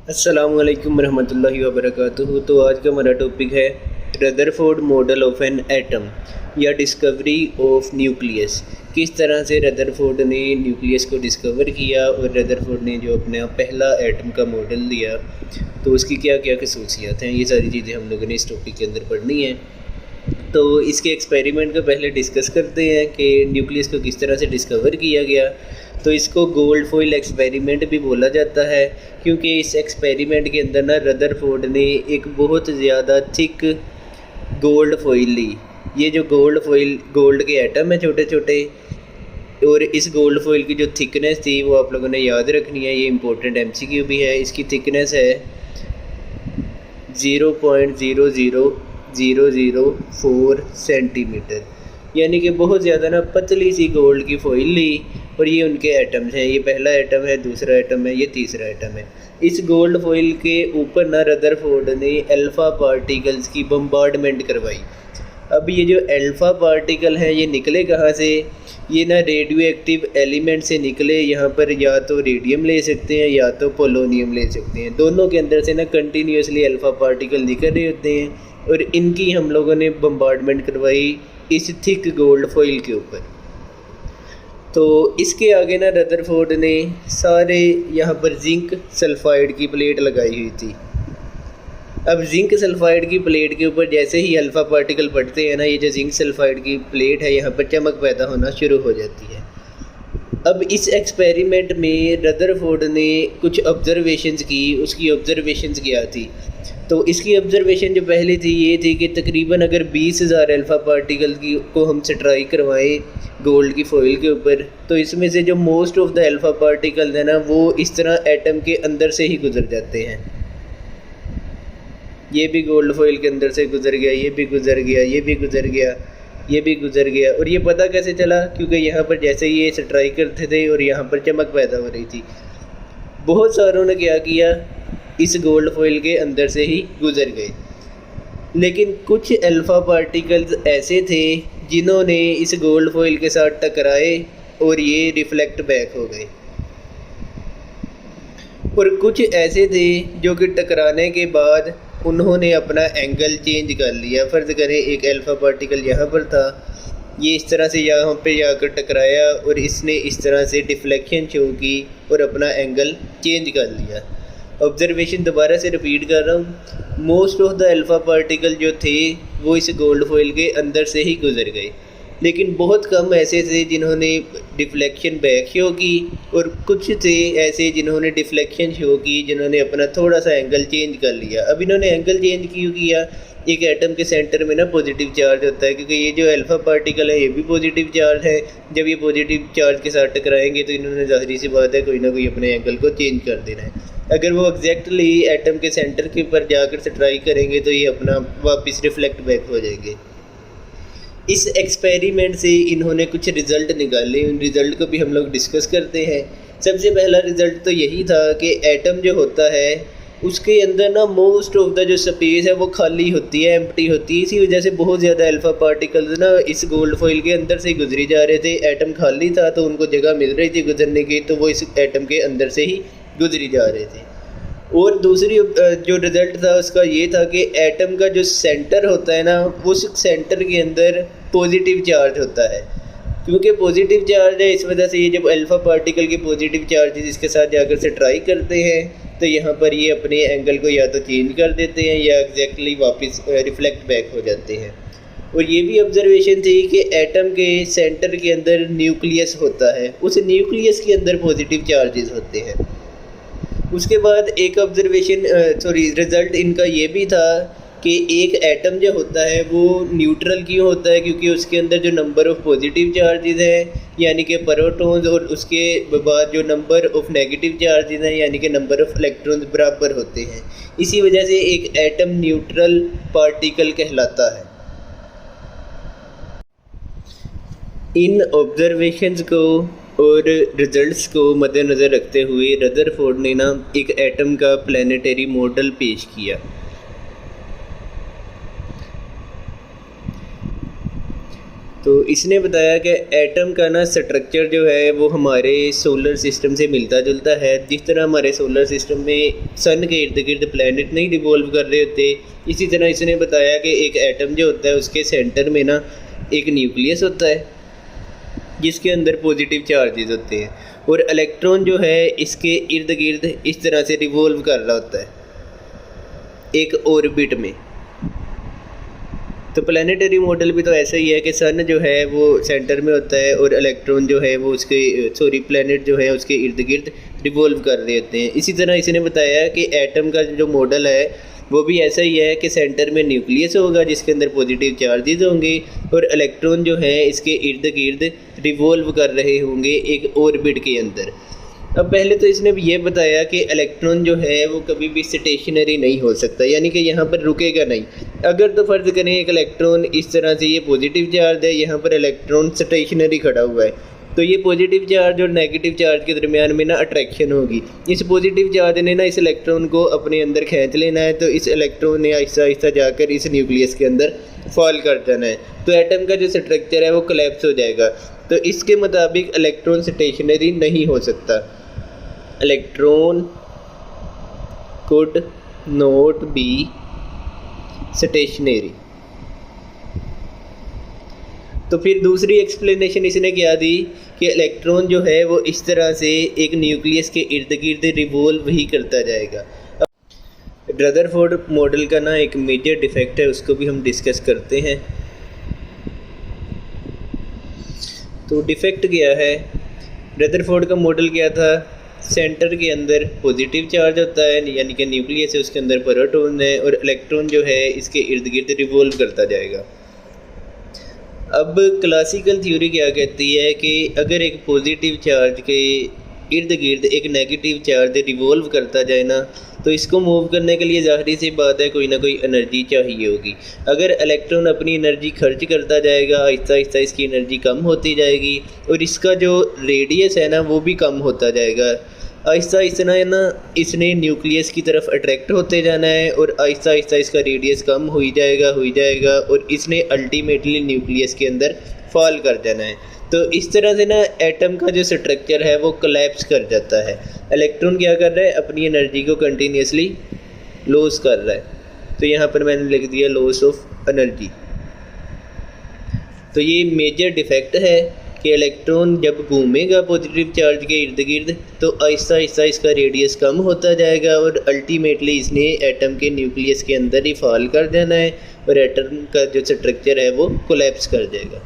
अस्सलामुअलैकुम रहमतुल्लाहि वबरकातुहू। तो आज का हमारा टॉपिक है Rutherford model of an atom या डिस्कवरी ऑफ न्यूक्लियस। किस तरह से रदरफोर्ड ने न्यूक्लियस को डिस्कवर किया और रदरफोर्ड ने जो अपना पहला एटम का मॉडल दिया तो उसकी क्या क्या खसूसियात हैं, ये सारी चीज़ें हम लोगों ने इस टॉपिक के अंदर पढ़नी है। तो इसके एक्सपेरिमेंट को पहले डिस्कस करते हैं कि न्यूक्लियस को किस तरह से डिस्कवर किया गया। तो इसको गोल्ड फॉइल एक्सपेरिमेंट भी बोला जाता है क्योंकि इस एक्सपेरिमेंट के अंदर ना रदरफोर्ड ने एक बहुत ज़्यादा थिक गोल्ड फॉइल ली। ये जो गोल्ड फॉइल, गोल्ड के एटम है छोटे छोटे, और इस गोल्ड फॉइल की जो थिकनेस थी वो आप लोगों ने याद रखनी है। ये इंपॉर्टेंट एमसीक्यू भी है। इसकी थिकनेस है 0.00004 सेंटीमीटर, यानी कि बहुत ज़्यादा ना पतली सी गोल्ड की फॉइल ली। और ये उनके एटम्स हैं, ये पहला एटम है, दूसरा एटम है, ये तीसरा एटम है। इस गोल्ड फॉइल के ऊपर ना रदरफोर्ड ने अल्फ़ा पार्टिकल्स की बम्बार्डमेंट करवाई। अब ये जो अल्फ़ा पार्टिकल हैं ये निकले कहाँ से? ये ना रेडियो एक्टिव एलिमेंट से निकले। यहाँ पर या तो रेडियम ले सकते हैं या तो पोलोनियम ले सकते हैं। दोनों के अंदर से ना कंटिन्यूसली अल्फ़ा पार्टिकल निकल रहे होते हैं और इनकी हम लोगों ने बम्बार्डमेंट करवाई इस थिक गोल्ड फॉइल के ऊपर। तो इसके आगे ना रदरफोर्ड ने सारे यहाँ पर जिंक सल्फाइड की प्लेट लगाई हुई थी। अब जिंक सल्फाइड की प्लेट के ऊपर जैसे ही अल्फ़ा पार्टिकल पड़ते हैं ना, ये जो जिंक सल्फाइड की प्लेट है यहाँ पर चमक पैदा होना शुरू हो जाती है। अब इस एक्सपेरिमेंट में रदरफोर्ड ने कुछ ऑब्जर्वेशंस की। उसकी ऑब्जर्वेशंस क्या थी? तो इसकी ऑब्जर्वेशन जो पहली थी ये थी कि तकरीबन अगर 20,000 अल्फ़ा पार्टिकल को हम ट्राई करवाएं गोल्ड की फॉइल के ऊपर, तो इसमें से जो most of the alpha particle है ना वो इस तरह एटम के अंदर से ही गुजर जाते हैं। ये भी गोल्ड फॉइल के अंदर से गुजर गया, ये भी गुजर गया, ये भी गुजर गया, ये भी गुजर गया। और ये पता कैसे चला? क्योंकि यहाँ पर जैसे ये ट्राई करते थे और यहाँ पर चमक पैदा हो रही थी। बहुत सारों ने क्या किया, इस गोल्ड फॉइल के अंदर से ही गुजर गए। लेकिन कुछ अल्फ़ा पार्टिकल्स ऐसे थे जिन्होंने इस गोल्ड फॉइल के साथ टकराए और ये रिफ्लेक्ट बैक हो गए, और कुछ ऐसे थे जो कि टकराने के बाद उन्होंने अपना एंगल चेंज कर लिया। फ़र्ज़ करें एक अल्फ़ा पार्टिकल यहाँ पर था, ये इस तरह से यहाँ पे जाकर टकराया और इसने इस तरह से डिफ्लेक्शन शो की और अपना एंगल चेंज कर लिया। ऑब्जर्वेशन दोबारा से रिपीट कर रहा हूँ। Most of the alpha particle जो थे वो इस गोल्ड फॉइल के अंदर से ही गुजर गए, लेकिन बहुत कम ऐसे थे जिन्होंने डिफ्लेक्शन बैक शो की, और कुछ थे ऐसे जिन्होंने डिफ्लेक्शन शो की, जिन्होंने अपना थोड़ा सा एंगल चेंज कर लिया। अब इन्होंने एंगल चेंज क्यों किया? एक एटम के सेंटर में ना पॉजिटिव चार्ज होता है, क्योंकि ये जो अल्फ़ा पार्टिकल है ये भी पॉजिटिव चार्ज है। जब ये पॉजिटिव चार्ज के साथ टकराएंगे तो इन्होंने ज़ाहिर सी बात है कोई ना कोई अपने एंगल को चेंज कर देना है। अगर वो एग्जैक्टली एटम के सेंटर के ऊपर जाकर से ट्राई करेंगे तो ये अपना वापस रिफ्लेक्ट बैक हो जाएंगे। इस एक्सपेरिमेंट से इन्होंने कुछ रिज़ल्ट निकाले, उन रिज़ल्ट को भी हम लोग डिस्कस करते हैं। सबसे पहला रिज़ल्ट तो यही था कि एटम जो होता है उसके अंदर ना मोस्ट ऑफ द जो स्पेस है वो खाली होती है, एम्प्टी होती है। इसी वजह से बहुत ज़्यादा अल्फ़ा पार्टिकल्स ना इस गोल्ड फॉइल के अंदर से गुजरी जा रहे थे। एटम खाली था तो उनको जगह मिल रही थी गुजरने की, तो वो इस एटम के अंदर से ही गुजरी जा रहे थे। और दूसरी जो रिज़ल्ट था उसका ये था कि एटम का जो सेंटर होता है ना, उस सेंटर के अंदर पॉजिटिव चार्ज होता है। क्योंकि पॉजिटिव चार्ज है इस वजह से ये जब अल्फ़ा पार्टिकल के पॉजिटिव चार्ज इसके साथ जाकर से ट्राई करते हैं तो यहाँ पर ये अपने एंगल को या तो चेंज कर देते हैं या एग्जैक्टली वापस रिफ्लेक्ट बैक हो जाते हैं। और ये भी ऑब्जर्वेशन थी कि एटम के सेंटर के अंदर न्यूक्लियस होता है, उस न्यूक्लियस के अंदर पॉजिटिव चार्जेस होते हैं। उसके बाद एक रिज़ल्ट इनका ये भी था कि एक एटम जो होता है वो न्यूट्रल क्यों होता है? क्योंकि उसके अंदर जो नंबर ऑफ़ पॉजिटिव चार्जेस हैं यानी कि प्रोटॉन्स, और उसके बाद जो नंबर ऑफ़ नेगेटिव चार्जेस हैं यानी कि नंबर ऑफ़ इलेक्ट्रॉन्स बराबर होते हैं। इसी वजह से एक एटम न्यूट्रल पार्टिकल कहलाता है। इन ऑब्जर्वेशंस को और रिजल्ट्स को मद्देनज़र रखते हुए रदरफोर्ड ने ना एक एटम का प्लानिटरी मॉडल पेश किया। तो इसने बताया कि एटम का ना स्ट्रक्चर जो है वो हमारे सोलर सिस्टम से मिलता जुलता है। जिस तरह हमारे सोलर सिस्टम में सन के इर्द गिर्द प्लैनेट नहीं रिवॉल्व कर रहे होते, इसी तरह इसने बताया कि एक एटम जो होता है उसके सेंटर में ना एक न्यूक्लियस होता है जिसके अंदर पॉजिटिव चार्जेस होते हैं, और इलेक्ट्रॉन जो है इसके इर्द गिर्द इस तरह से रिवॉल्व कर रहा होता है एक ऑर्बिट में। तो प्लानिटरी मॉडल भी तो ऐसा ही है कि सन जो है वो सेंटर में होता है और इलेक्ट्रॉन जो है वो उसके प्लैनेट जो है उसके इर्द गिर्द रिवॉल्व कर रहे होते हैं। इसी तरह इसने बताया कि एटम का जो मॉडल है वो भी ऐसा ही है कि सेंटर में न्यूक्लियस होगा जिसके अंदर पॉजिटिव चार्जेस होंगे और इलेक्ट्रॉन जो है इसके इर्द गिर्द रिवॉल्व कर रहे होंगे एक ऑर्बिट के अंदर। अब पहले तो इसने ये बताया कि इलेक्ट्रॉन जो है वो कभी भी स्टेशनरी नहीं हो सकता, यानी कि यहाँ पर रुकेगा नहीं। अगर तो फ़र्ज़ करें एक इलेक्ट्रॉन इस तरह से, ये पॉजिटिव चार्ज है, यहाँ पर इलेक्ट्रॉन स्टेशनरी खड़ा हुआ है, तो ये पॉजिटिव चार्ज और नेगेटिव चार्ज के दरमियान में ना अट्रैक्शन होगी। इस पॉजिटिव चार्ज ने ना इस इलेक्ट्रॉन को अपने अंदर खींच लेना है, तो इस इलेक्ट्रॉन ने आहिस्ता आहिस्ता जाकर इस न्यूक्लियस के अंदर फॉल कर जाना है, तो एटम का जो स्ट्रक्चर है वो कोलैप्स हो जाएगा। तो इसके मुताबिक इलेक्ट्रॉन स्टेशनरी नहीं हो सकता। Electron could not be stationary। तो फिर दूसरी एक्सप्लेनेशन इसने क्या दी कि इलेक्ट्रॉन जो है वो इस तरह से एक न्यूक्लियस के इर्द गिर्द रिवॉल्व ही करता जाएगा। रदरफोर्ड मॉडल का ना एक मेजर डिफेक्ट है, उसको भी हम डिस्कस करते हैं। तो डिफेक्ट क्या है, रदरफोर्ड का मॉडल क्या था, सेंटर के अंदर पॉजिटिव चार्ज होता है यानी कि न्यूक्लियस है, उसके अंदर प्रोटॉन है और इलेक्ट्रॉन जो है इसके इर्द गिर्द रिवॉल्व करता जाएगा। अब क्लासिकल थ्योरी क्या कहती है कि अगर एक पॉजिटिव चार्ज के इर्द गिर्द एक नेगेटिव चार्ज रिवॉल्व करता जाए ना, तो इसको मूव करने के लिए ज़ाहिर सी बात है कोई ना कोई एनर्जी चाहिए होगी। अगर इलेक्ट्रॉन अपनी एनर्जी खर्च करता जाएगा, आहिस्ता आहिस्ता इसकी एनर्जी कम होती जाएगी और इसका जो रेडियस है ना वो भी कम होता जाएगा। आहिस्ता आहिस्ता ना इसने न्यूक्लियस की तरफ अट्रैक्ट होते जाना है और आहिस्ता आहिस्ता इसका रेडियस कम हो जाएगा और इसने अल्टीमेटली न्यूक्लियस के अंदर फॉल कर जाना है। तो इस तरह से ना एटम का जो स्ट्रक्चर है वो कोलैप्स कर जाता है। इलेक्ट्रॉन क्या कर रहा है, अपनी एनर्जी को कंटिन्यूसली लॉस कर रहा है। तो यहाँ पर मैंने लिख दिया लॉस ऑफ एनर्जी। तो ये मेजर डिफेक्ट है कि इलेक्ट्रॉन जब घूमेगा पॉजिटिव चार्ज के इर्द गिर्द तो आहिस्ता आहिस्ता इसका रेडियस कम होता जाएगा और अल्टीमेटली इसने एटम के न्यूक्लियस के अंदर ही फॉल कर जाना है और एटम का जो स्ट्रक्चर है वो कोलैप्स कर जाएगा।